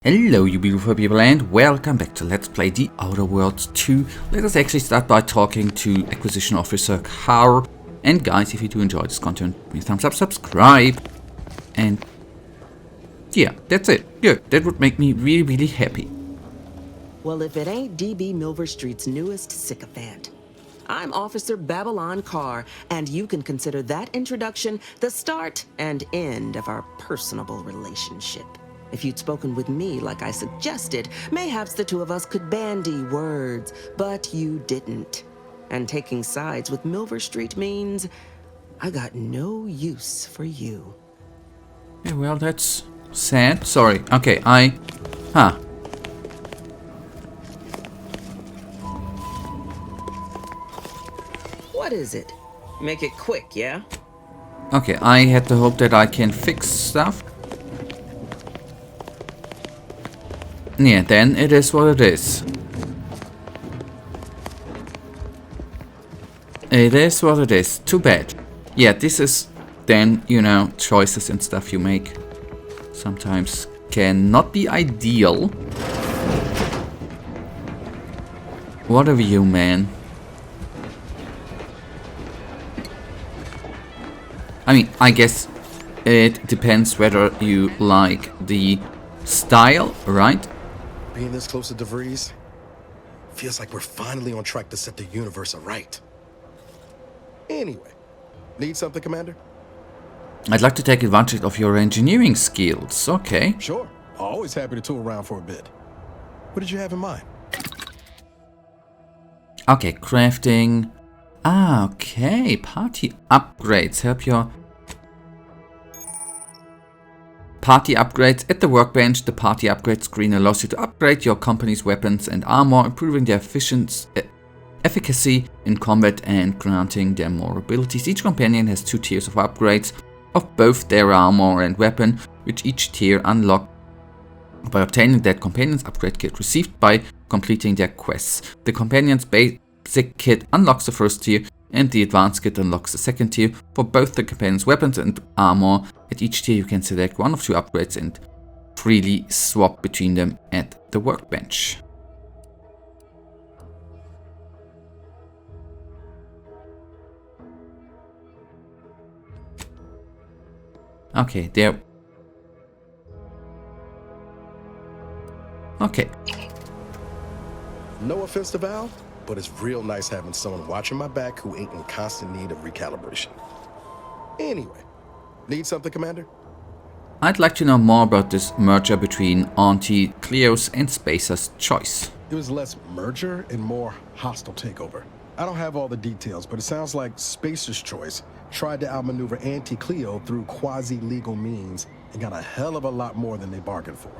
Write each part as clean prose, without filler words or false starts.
Hello you beautiful people and welcome back to Let's Play The Outer Worlds 2. Let us actually start by talking to Acquisition Officer Carl. And guys, if you do enjoy this content, give me a thumbs up, subscribe. And yeah, that's it. Good, that would make me really happy. Well, if it ain't DB Milver Street's newest sycophant. I'm Officer Babylon Carr, and you can consider that introduction the start and end of our personable relationship. If you'd spoken with me like I suggested, mayhaps the two of us could bandy words, but you didn't. And taking sides with Milver Street means I got no use for you. Yeah, well, that's sad. Sorry. Okay, What is it? Make it quick, yeah? Okay, I had the hope that I can fix stuff. Yeah, then it is what it is. It is what it is. Too bad. Yeah, this is then, you know, choices and stuff you make sometimes cannot be ideal. What a view, man. I mean, I guess it depends whether you like the style, right? Being this close to DeVries feels like we're finally on track to set the universe aright. Anyway, need something, Commander? I'd like to take advantage of your engineering skills. Okay. Sure. Always happy to tool around for a bit. What did you have in mind? Okay, crafting. Ah, okay. Party upgrades. Help your party upgrades at the workbench. The party upgrade screen allows you to upgrade your company's weapons and armor, improving their efficacy in combat and granting them more abilities. Each companion has 2 tiers of upgrades of both their armor and weapon, which each tier unlock by obtaining that companion's upgrade kit received by completing their quests. The companion's basic kit unlocks the first tier, and the advanced kit unlocks the second tier for both the companion's weapons and armor. At each tier you can select one of 2 upgrades and freely swap between them at the workbench. Okay, there. Okay. No offense to Val, but it's real nice having someone watching my back who ain't in constant need of recalibration. Anyway, need something, Commander? I'd like to know more about this merger between Auntie Cleo's and Spacer's Choice. It was less merger and more hostile takeover. I don't have all the details, but it sounds like Spacer's Choice tried to outmaneuver Auntie Cleo through quasi-legal means and got a hell of a lot more than they bargained for.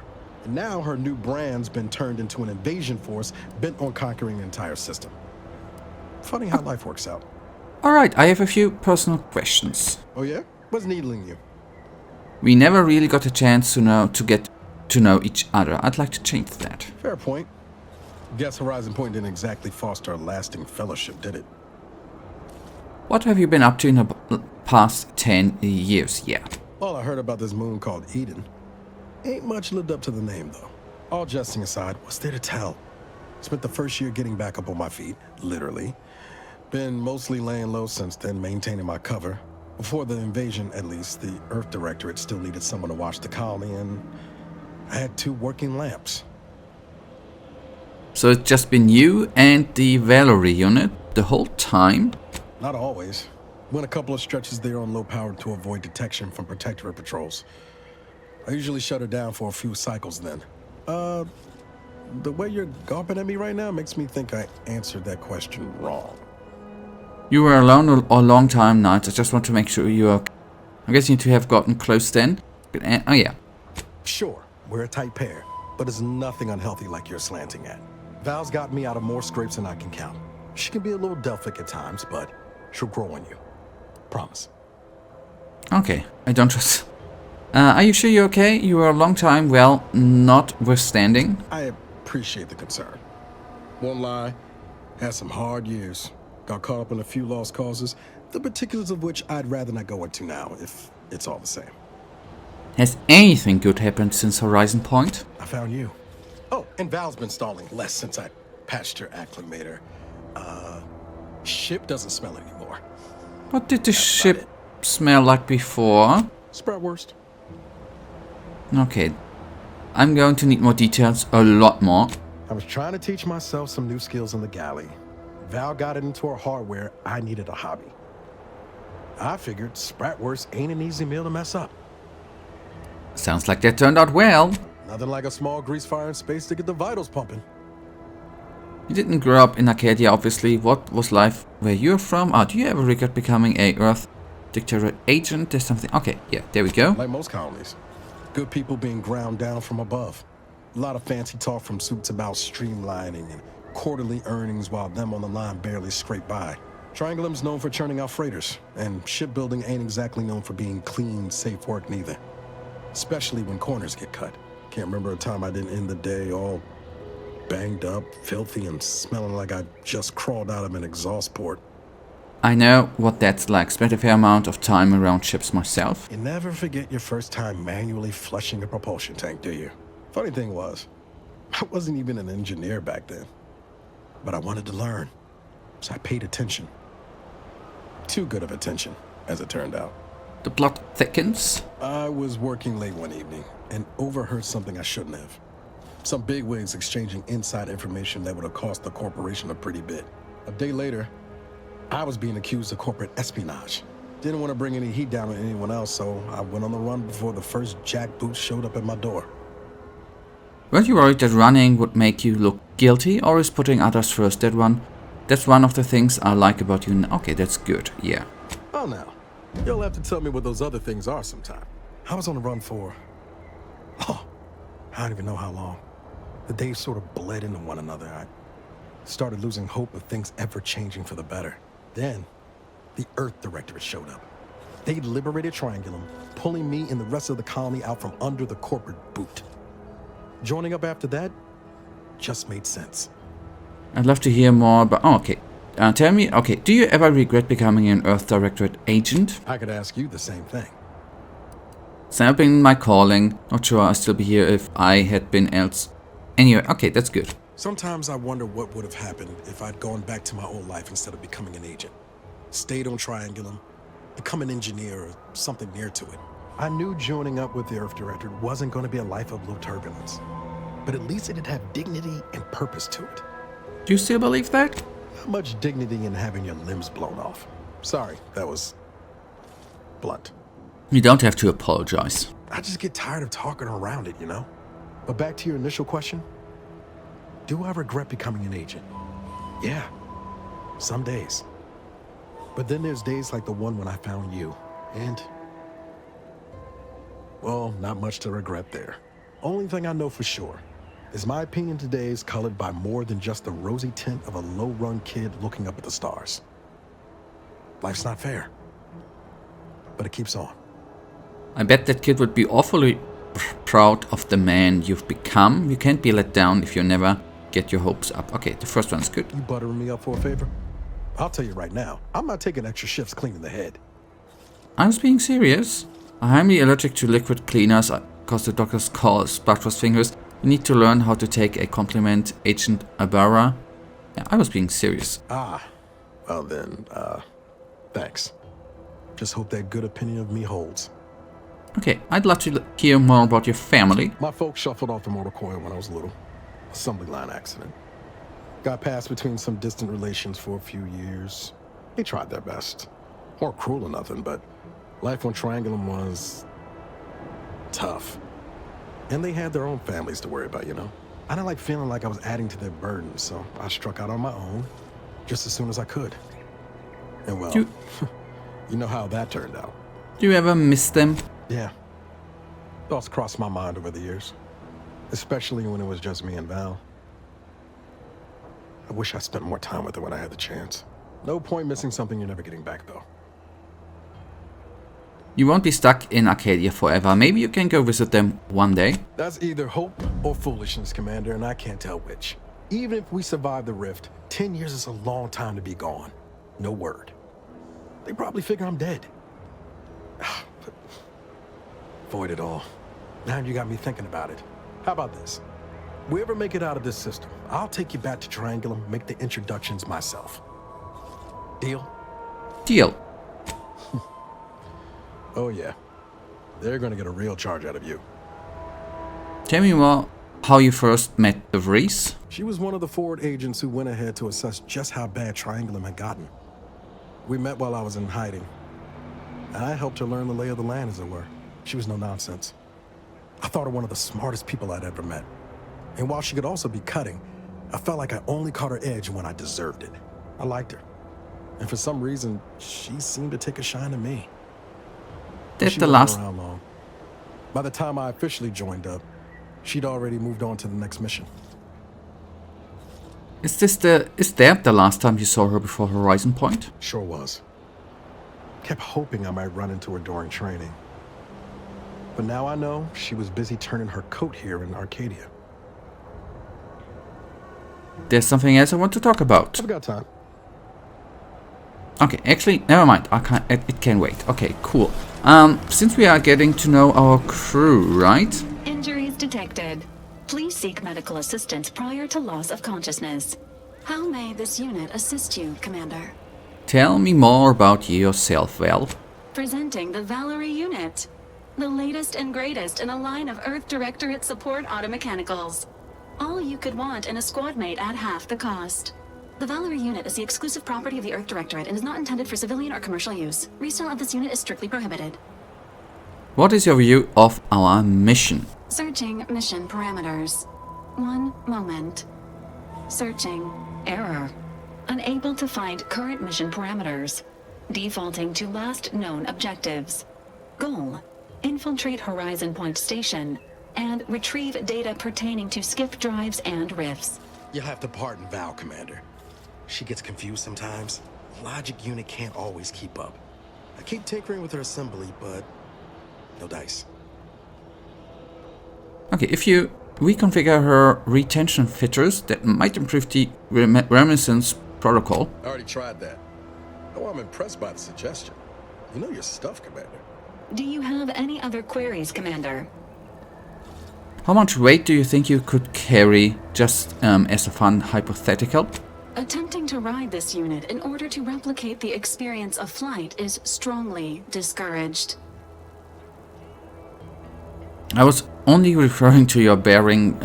And now her new brand's been turned into an invasion force bent on conquering the entire system. Funny how life works out. Alright, I have a few personal questions. Oh yeah? What's needling you? We never really got a chance to get to know each other. I'd like to change that. Fair point. Guess Horizon Point didn't exactly foster a lasting fellowship, did it? What have you been up to in the past 10 years? Yeah. All I heard about this moon called Eden. Ain't much lived up to the name, though. All jesting aside, what's there to tell? Spent the first year getting back up on my feet, literally. Been mostly laying low since then, maintaining my cover. Before the invasion, at least, the Earth Directorate still needed someone to watch the colony, and I had 2 working lamps. So it's just been you and the Valerie unit the whole time? Not always. Went a couple of stretches there on low power to avoid detection from Protectorate patrols. I usually shut her down for a few cycles then. The way you're gawping at me right now makes me think I answered that question wrong. You were alone a long time, Knight. I just want to make sure you are... I guess you two have gotten close then. Oh yeah. Sure, we're a tight pair, but it's nothing unhealthy like you're slanting at. Val's got me out of more scrapes than I can count. She can be a little Delphic at times, but she'll grow on you. Promise. Okay, I don't trust... are you sure you're okay? You were a long time, well, notwithstanding. I appreciate the concern. Won't lie, had some hard years. Got caught up in a few lost causes, the particulars of which I'd rather not go into now, if it's all the same. Has anything good happened since Horizon Point? I found you. Oh, and Val's been stalling less since I patched her acclimator. Ship doesn't smell anymore. What did the ship smell like before? Spratwurst. Okay. I'm going to need more details, a lot more. I was trying to teach myself some new skills in the galley. Val got it into her hardware. I needed a hobby. I figured Spratwurst ain't an easy meal to mess up. Sounds like that turned out well. Nothing like a small grease fire in space to get the vitals pumping. You didn't grow up in Arcadia, obviously. What was life where you're from? Do you ever regret becoming a Earth dictator agent? There's something. Okay, yeah, there we go. Like most colonies. Good people being ground down from above. A lot of fancy talk from suits about streamlining and quarterly earnings while them on the line barely scrape by. Triangulum's known for churning out freighters, and shipbuilding ain't exactly known for being clean, safe work neither. Especially when corners get cut. Can't remember a time I didn't end the day all banged up, filthy, and smelling like I just crawled out of an exhaust port. I know what that's like. Spent a fair amount of time around ships myself. You never forget your first time manually flushing a propulsion tank, do you? Funny thing was, I wasn't even an engineer back then. But I wanted to learn, so I paid attention. Too good of attention, as it turned out. The plot thickens. I was working late one evening and overheard something I shouldn't have. Some bigwigs exchanging inside information that would have cost the corporation a pretty bit. A day later, I was being accused of corporate espionage. Didn't want to bring any heat down on anyone else, so I went on the run before the first jackboot showed up at my door. Weren't you worried that running would make you look guilty, or is putting others first that's one of the things I like about you. Okay, that's good, yeah. Oh, now, you'll have to tell me what those other things are sometime. I was on the run for, I don't even know how long. The days sort of bled into one another. I started losing hope of things ever changing for the better. Then, the Earth Directorate showed up. They liberated Triangulum, pulling me and the rest of the colony out from under the corporate boot. Joining up after that just made sense. I'd love to hear more about... okay. Tell me, do you ever regret becoming an Earth Directorate agent? I could ask you the same thing. It's never been my calling. Not sure I'd still be here if I had been else. Anyway, okay, that's good. Sometimes I wonder what would have happened if I'd gone back to my old life instead of becoming an agent. Stayed on Triangulum, become an engineer or something near to it. I knew joining up with the Earth Directorate wasn't going to be a life of low turbulence, but at least it'd have dignity and purpose to it. Do you still believe that? Not much dignity in having your limbs blown off. Sorry, that was blunt. You don't have to apologize. I just get tired of talking around it, you know? But back to your initial question, do I regret becoming an agent? Yeah, some days. But then there's days like the one when I found you, and well, not much to regret there. Only thing I know for sure is my opinion today is colored by more than just the rosy tint of a low-run kid looking up at the stars. Life's not fair, but it keeps on. I bet that kid would be awfully proud of the man you've become. You can't be let down if you never get your hopes up. Okay, the first one's good. You buttering me up for a favor? I'll tell you right now, I'm not taking extra shifts cleaning the head. I was being serious. I'm allergic to liquid cleaners because the doctors call Sparkler's fingers. You need to learn how to take a compliment, Agent Abara. Yeah, I was being serious. Well then, thanks. Just hope that good opinion of me holds. Okay, I'd love to hear more about your family. My folks shuffled off the motor coil when I was little. Assembly line accident. Got passed between some distant relations for a few years. They tried their best. Weren't cruel or nothing, but life on Triangulum was tough. And they had their own families to worry about, you know? I didn't like feeling like I was adding to their burden, so I struck out on my own just as soon as I could. And well, you know how that turned out. Do you ever miss them? Yeah. Thoughts crossed my mind over the years, especially when it was just me and Val. I wish I spent more time with her when I had the chance. No point missing something you're never getting back, though. You won't be stuck in Arcadia forever. Maybe you can go visit them one day. That's either hope or foolishness, Commander, and I can't tell which. Even if we survive the rift, 10 years is a long time to be gone. No word. They probably figure I'm dead. But Avoid it all. Now you got me thinking about it. How about this? We ever make it out of this system, I'll take you back to Triangulum, make the introductions myself. Deal? Deal. Oh yeah. They're gonna get a real charge out of you. Tell me more how you first met the Vries. She was one of the forward agents who went ahead to assess just how bad Triangulum had gotten. We met while I was in hiding, and I helped her learn the lay of the land, as it were. She was no nonsense. I thought her one of the smartest people I'd ever met. And while she could also be cutting, I felt like I only caught her edge when I deserved it. I liked her. And for some reason, she seemed to take a shine to me. That's She the wasn't last. around long. By the time I officially joined up, she'd already moved on to the next mission. Is that the last time you saw her before Horizon Point? Sure was. Kept hoping I might run into her during training. But now I know she was busy turning her coat here in Arcadia. There's something else I want to talk about. I've got time. Okay, actually, never mind. I can't. It can wait. Okay, cool. Since we are getting to know our crew, right? Injuries detected. Please seek medical assistance prior to loss of consciousness. How may this unit assist you, Commander? Tell me more about yourself, Val. Presenting the Valerie unit. The latest and greatest in a line of Earth Directorate support automechanicals. All you could want in a squad mate at half the cost. The Valerie unit is the exclusive property of the Earth Directorate and is not intended for civilian or commercial use. Resale of this unit is strictly prohibited. What is your view of our mission? Searching mission parameters. One moment. Searching. Error. Unable to find current mission parameters. Defaulting to last known objectives. Goal. Infiltrate Horizon Point Station and retrieve data pertaining to skip drives and rifts. You'll have to pardon Val, Commander. She gets confused sometimes. Logic unit can't always keep up. I keep tinkering with her assembly, but no dice. Okay, if you reconfigure her retention filters, that might improve the reminiscence protocol. I already tried that. Oh, I'm impressed by the suggestion. You know your stuff, Commander. Do you have any other queries, Commander? How much weight do you think you could carry, just as a fun hypothetical? Attempting to ride this unit in order to replicate the experience of flight is strongly discouraged. I was only referring to your bearing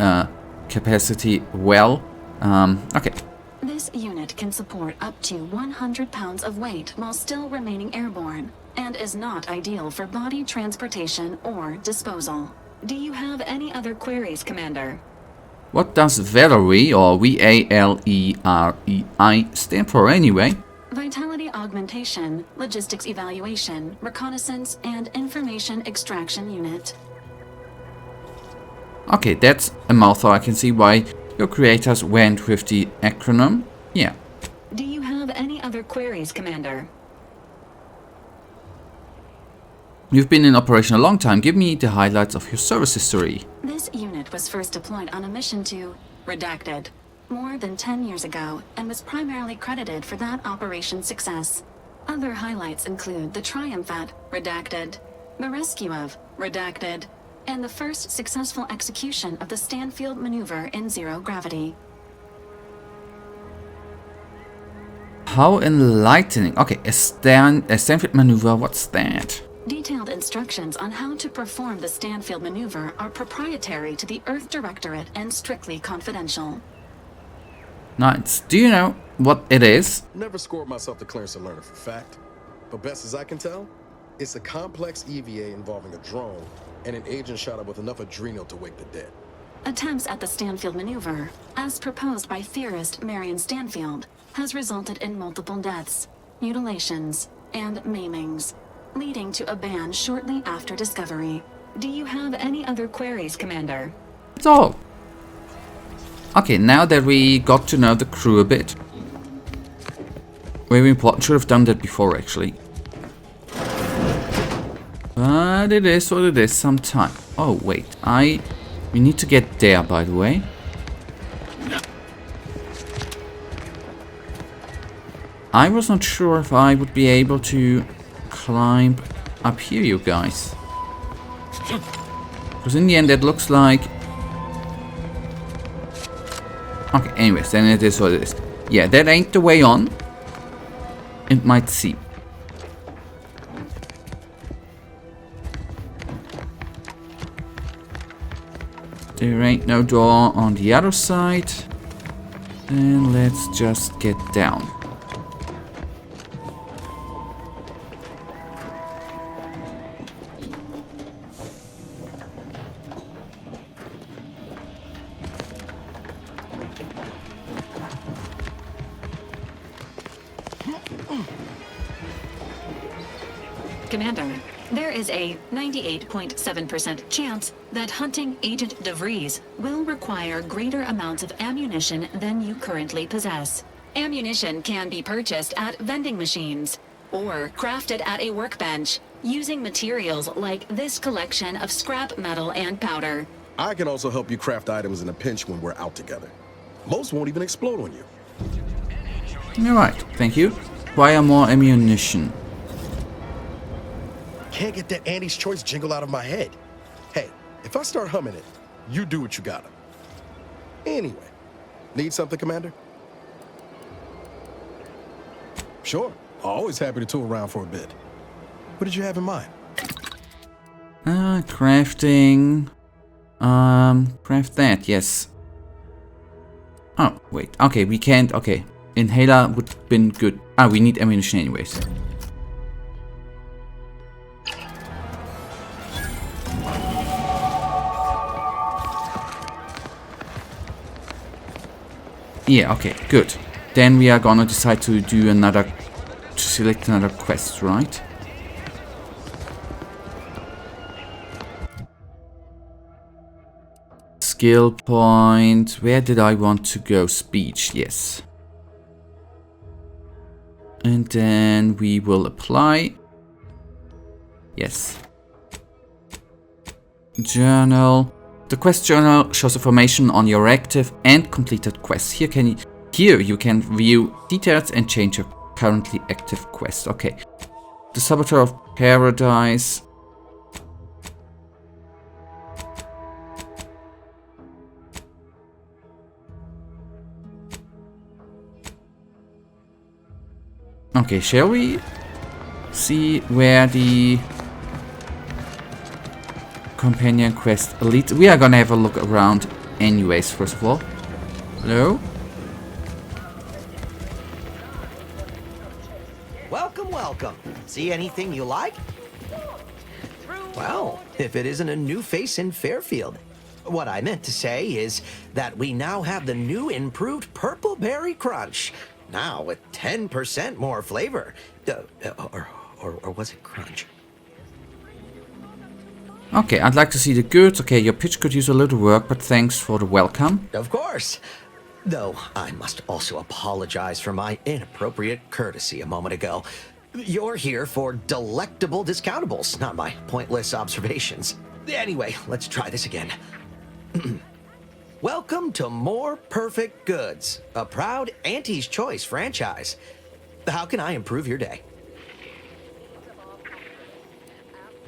capacity well. Okay. This unit can support up to 100 pounds of weight while still remaining airborne, and is not ideal for body transportation or disposal. Do you have any other queries, Commander? What does Valerie, or VALEREI, stand for anyway? Vitality augmentation, logistics evaluation, reconnaissance, and information extraction unit. Okay, that's a mouthful. I can see why your creators went with the acronym. Yeah. Do you have any other queries, Commander? You've been in operation a long time. Give me the highlights of your service history. This unit was first deployed on a mission to Redacted more than 10 years ago and was primarily credited for that operation's success. Other highlights include the triumph at Redacted, the rescue of Redacted, and the first successful execution of the Stanfield maneuver in zero gravity. How enlightening. Okay, a Stanfield maneuver, what's that? Detailed instructions on how to perform the Stanfield maneuver are proprietary to the Earth Directorate and strictly confidential. Nice. Do you know what it is? Never scored myself the clearance to learn it for fact. But best as I can tell, it's a complex EVA involving a drone and an agent shot up with enough adrenal to wake the dead. Attempts at the Stanfield maneuver, as proposed by theorist Marion Stanfield, has resulted in multiple deaths, mutilations, and maimings, leading to a ban shortly after discovery. Do you have any other queries, Commander? That's all. Okay, now that we got to know the crew a bit. Very important. Should have done that before, actually. But it is what it is sometime. Oh, wait. We need to get there, by the way. I was not sure if I would be able to climb up here, you guys. Because in the end it looks like... Okay, anyways, then it is what it is. Yeah, that ain't the way on. It might seem. There ain't no door on the other side. Then let's just get down. Commander, there is a 98.7% chance that hunting Agent DeVries will require greater amounts of ammunition than you currently possess. Ammunition can be purchased at vending machines or crafted at a workbench using materials like this collection of scrap metal and powder. I can also help you craft items in a pinch when we're out together. Most won't even explode on you. Alright, thank you. Require more ammunition. Can't get that Andy's Choice jingle out of my head. Hey, if I start humming it, you do what you gotta. Anyway, need something, Commander? Sure, always happy to tool around for a bit. What did you have in mind? Crafting. Craft that, yes. Oh, wait. Okay, we can't. Okay. Inhaler would have been good. Ah, we need ammunition anyways. Yeah, okay, good. Then we are gonna decide to do another, to select another quest, right? Skill point. Where did I want to go? Speech, yes. And then we will apply. Yes. Journal. The quest journal shows information on your active and completed quests. Here you can view details and change your currently active quest. Okay. The Saboteur of Paradise. Okay, shall we see where the companion quest elite? We are gonna have a look around anyways, first of all. Hello? Welcome, welcome. See anything you like? Well, if it isn't a new face in Fairfield. What I meant to say is that we now have the new improved Purple Berry Crunch. Now with 10% more flavor. Or was it crunch? Okay, I'd like to see the goods. Okay, your pitch could use a little work, but thanks for the welcome. Of course. Though I must also apologize for my inappropriate courtesy a moment ago. You're here for delectable discountables, not my pointless observations. Anyway, let's try this again. Welcome to More Perfect Goods, a proud Auntie's Choice franchise. How can I improve your day?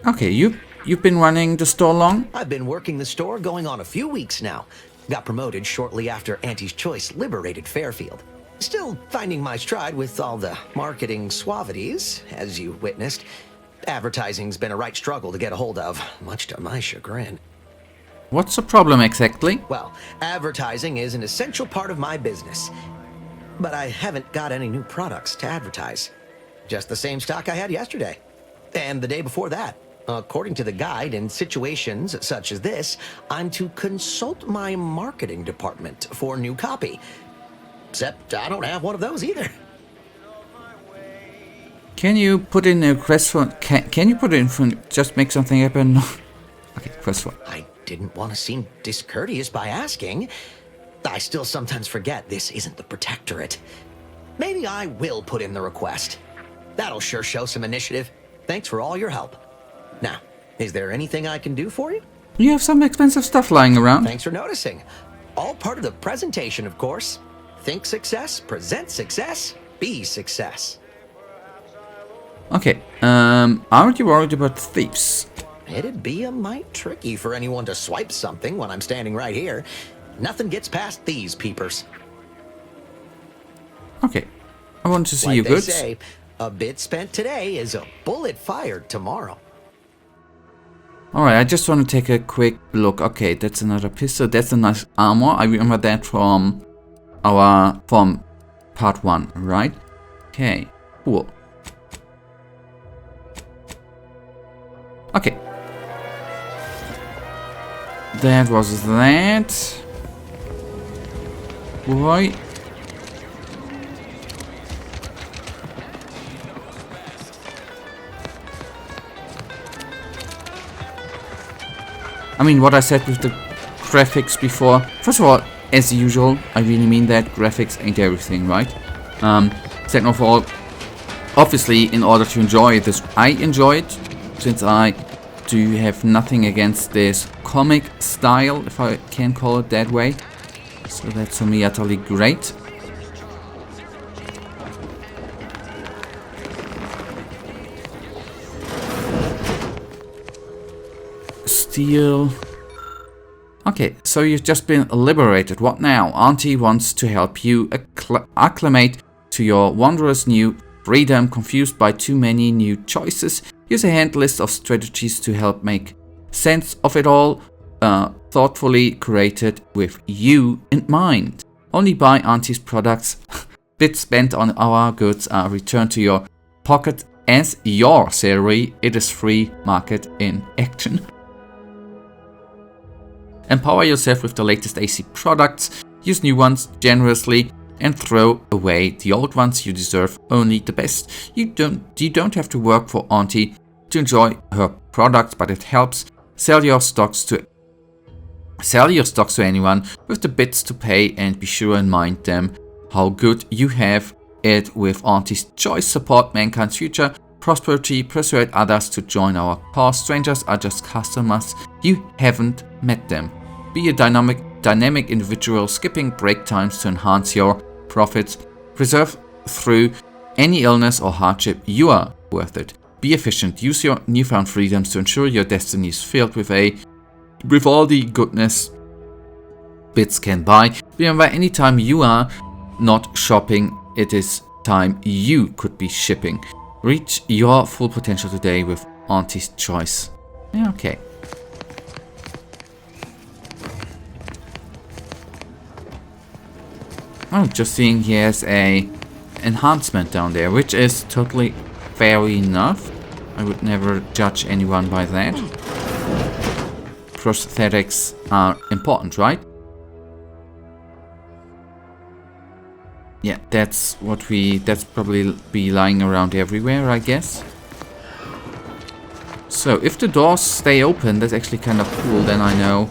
Okay, you've been running the store long? I've been working the store going on a few weeks now. Got promoted shortly after Auntie's Choice liberated Fairfield. Still finding my stride with all the marketing suavities, as you witnessed. Advertising's been a right struggle to get a hold of, much to my chagrin. What's the problem exactly? Well, advertising is an essential part of my business. But I haven't got any new products to advertise. Just the same stock I had yesterday. And the day before that. According to the guide, in situations such as this, I'm to consult my marketing department for new copy. Except I don't have one of those either. Can you put in a request for... Can you put in for... Just make something happen? Okay, request for... I didn't want to seem discourteous by asking. I still sometimes forget this isn't the Protectorate. Maybe I will put in the request. That'll sure show some initiative. Thanks for all your help. Now, is there anything I can do for you? You have some expensive stuff lying around. Thanks for noticing. All part of the presentation, of course. Think success, present success, be success. Okay, aren't you worried about thieves? it'd be a mite tricky for anyone to swipe something when I'm standing right here. Nothing gets past these peepers. Okay. I want to see Like your they goods. say, a bit spent today is a bullet fired tomorrow. Alright, I just want to take a quick look. Okay, that's another pistol. That's a nice armor. I remember that from part 1, right? Okay, cool. Okay. That was that. Boy. I mean, what I said with the graphics before. First of all, as usual, I really mean that graphics ain't everything, right? Second of all, obviously, in order to enjoy this, I enjoy it, since I do have nothing against this comic style, if I can call it that way. So that's for me utterly great. Steel. Okay, so you've just been liberated. What now? Auntie wants to help you acclimate to your wondrous new freedom. Confused by too many new choices? Use a hand list of strategies to help make sense of it all, thoughtfully created with you in mind. Only buy Auntie's products. Bits spent on our goods are returned to your pocket as your salary. It is free market in action. Empower yourself with the latest AC products, use new ones generously, and throw away the old ones. You deserve only the best. You don't have to work for Auntie to enjoy her products, but it helps. Sell your stocks to anyone with the bits to pay, and be sure and mind them how good you have it with Auntie's choice. Support mankind's future prosperity, persuade others to join our cause. Strangers are just customers. You haven't met them. Be a dynamic individual, skipping break times to enhance your profits. Preserve through any illness or hardship. You are worth it. Be efficient. Use your newfound freedoms to ensure your destiny is filled with all the goodness bits can buy. Remember, anytime you are not shopping, it is time you could be shipping. Reach your full potential today with Auntie's choice. Okay. Oh, just seeing he has a enhancement down there, which is totally fair enough. I would never judge anyone by that. Prosthetics are important, right? Yeah, that's probably be lying around everywhere, I guess. So, if the doors stay open, that's actually kind of cool, then I know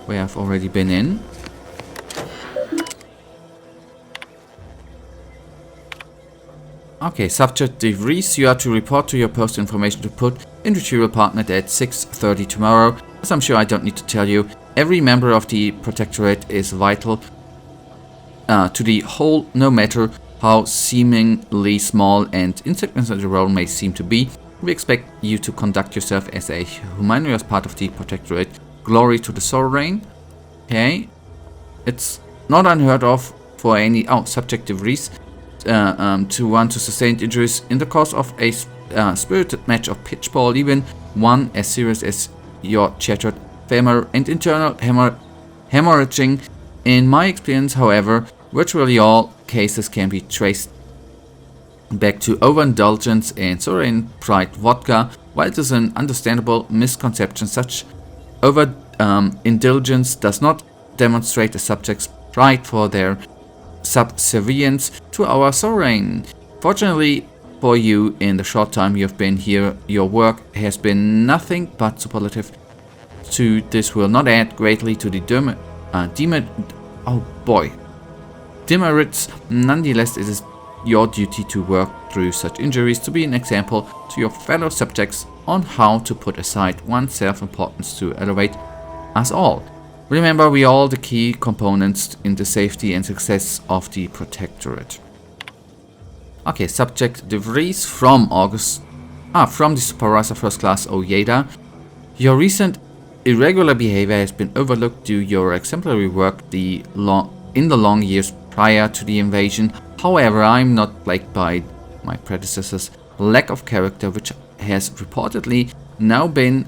where I've already been in. Okay, subject DeVries, you are to report to your post information to put in retrieval partnered at 6:30 tomorrow. As I'm sure I don't need to tell you, every member of the Protectorate is vital to the whole, no matter how seemingly small and insignificant the role may seem to be. We expect you to conduct yourself as a humanious part of the Protectorate. Glory to the Sovereign. Okay. It's not unheard of for any subject DeVries to want to sustain injuries in the course of a spirited match of pitchball, even one as serious as your shattered femur and internal hemorrhaging. In my experience, however, virtually all cases can be traced back to overindulgence in Sovereign Pride vodka. While it is an understandable misconception, such overindulgence does not demonstrate a subject's pride for their subservience to our sovereign. Fortunately for you, in the short time you have been here, your work has been nothing but superlative. To this will not add greatly to the demerits. Nonetheless, it is your duty to work through such injuries, to be an example to your fellow subjects on how to put aside one's self-importance to elevate us all. Remember, we are all the key components in the safety and success of the Protectorate. Okay, subject DeVries from the Supervisor First Class Oyeda. Your recent irregular behavior has been overlooked due to your exemplary work in the long years prior to the invasion. However, I'm not plagued by my predecessor's lack of character, which has reportedly now been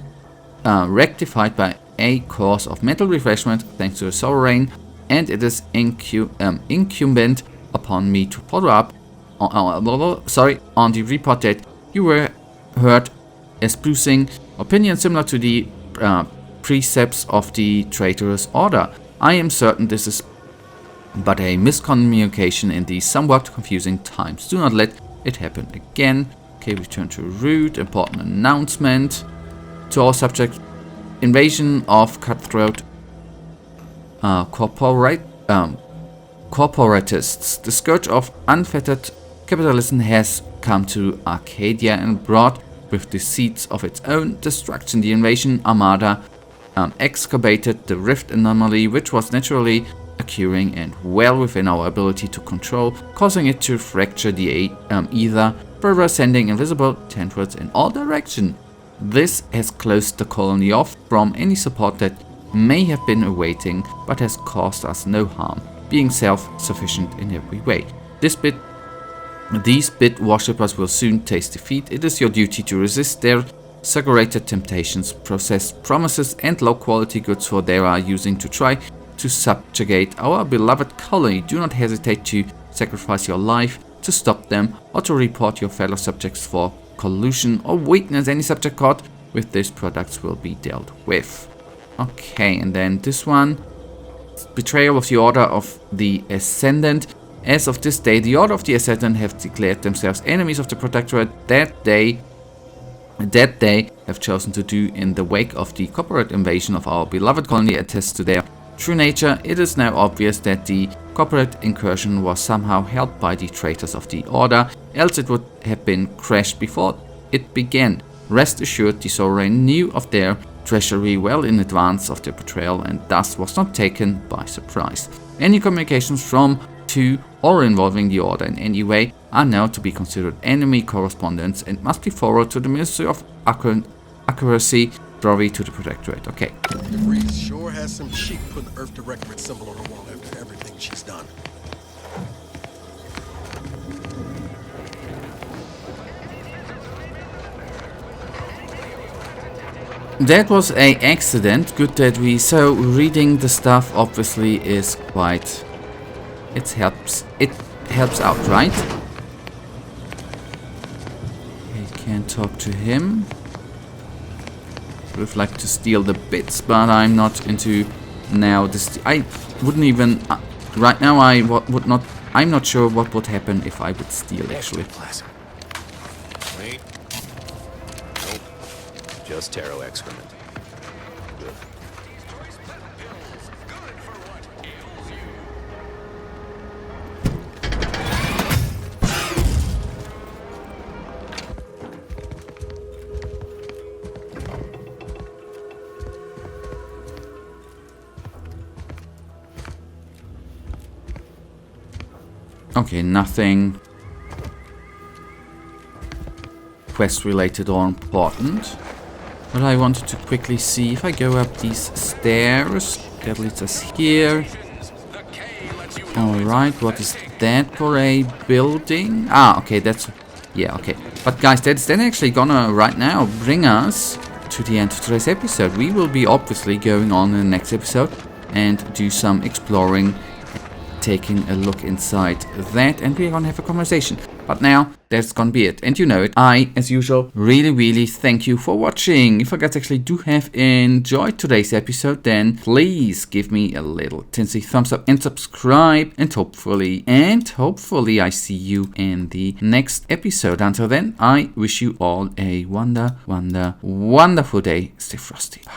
rectified by a course of mental refreshment thanks to the sovereign, and it is incumbent upon me to follow up on the report that you were heard espousing opinions similar to the precepts of the traitorous order. I am certain this is but a miscommunication in these somewhat confusing times. Do not let it happen again. Okay, return to route. Important announcement to all subjects. Invasion of cutthroat corporatists. The scourge of unfettered capitalism has come to Arcadia and brought with the seeds of its own destruction. The invasion armada excavated the rift anomaly, which was naturally occurring and well within our ability to control, causing it to fracture the ether, further sending invisible tendrils in all directions. This has closed the colony off from any support that may have been awaiting, but has caused us no harm, being self-sufficient in every way. These bit worshippers will soon taste defeat. It is your duty to resist their exaggerated temptations, processed promises, and low-quality goods, for they are using to try to subjugate our beloved colony. Do not hesitate to sacrifice your life to stop them, or to report your fellow subjects for collusion or weakness. Any subject caught with these products will be dealt with. Okay, and then this one. Betrayal of the Order of the Ascendant. As of this day, the Order of the Ascendant have declared themselves enemies of the Protectorate. That they have chosen to do in the wake of the corporate invasion of our beloved colony attests to their true nature. It is now obvious that the corporate incursion was somehow helped by the traitors of the Order, else it would have been crashed before it began. Rest assured, the Sovereign knew of their treachery well in advance of their betrayal, and thus was not taken by surprise. Any communications from, to, or involving the Order in any way are now to be considered enemy correspondence and must be forwarded to the Ministry of Accuracy, Brody to the Protectorate. Okay. Reese sure has some chic putting Earth Directorate symbol on her wall after everything she's done. That was a accident. Good that we... So, reading the stuff obviously is quite... It helps out, right? We can talk to him. Would like to steal the bits, but I'm not into now this. I wouldn't even right now. I would not. I'm not sure what would happen if I would steal, actually. Wait. Nope. Just taro excrement. Good. Okay, nothing quest related or important. But I wanted to quickly see if I go up these stairs. That leads us here. Alright, what is that for a building? Ah, okay, that's... Yeah, okay. But guys, that's then actually gonna right now bring us to the end of today's episode. We will be obviously going on in the next episode and do some exploring, taking a look inside that, and we're gonna have a conversation. But now, that's gonna be it. And you know it, I, as usual, really thank you for watching. If you guys actually do have enjoyed today's episode, then please give me a little tinsy thumbs up and subscribe, and hopefully I see you in the next episode. Until then, I wish you all a wonderful day. Stay frosty. Bye.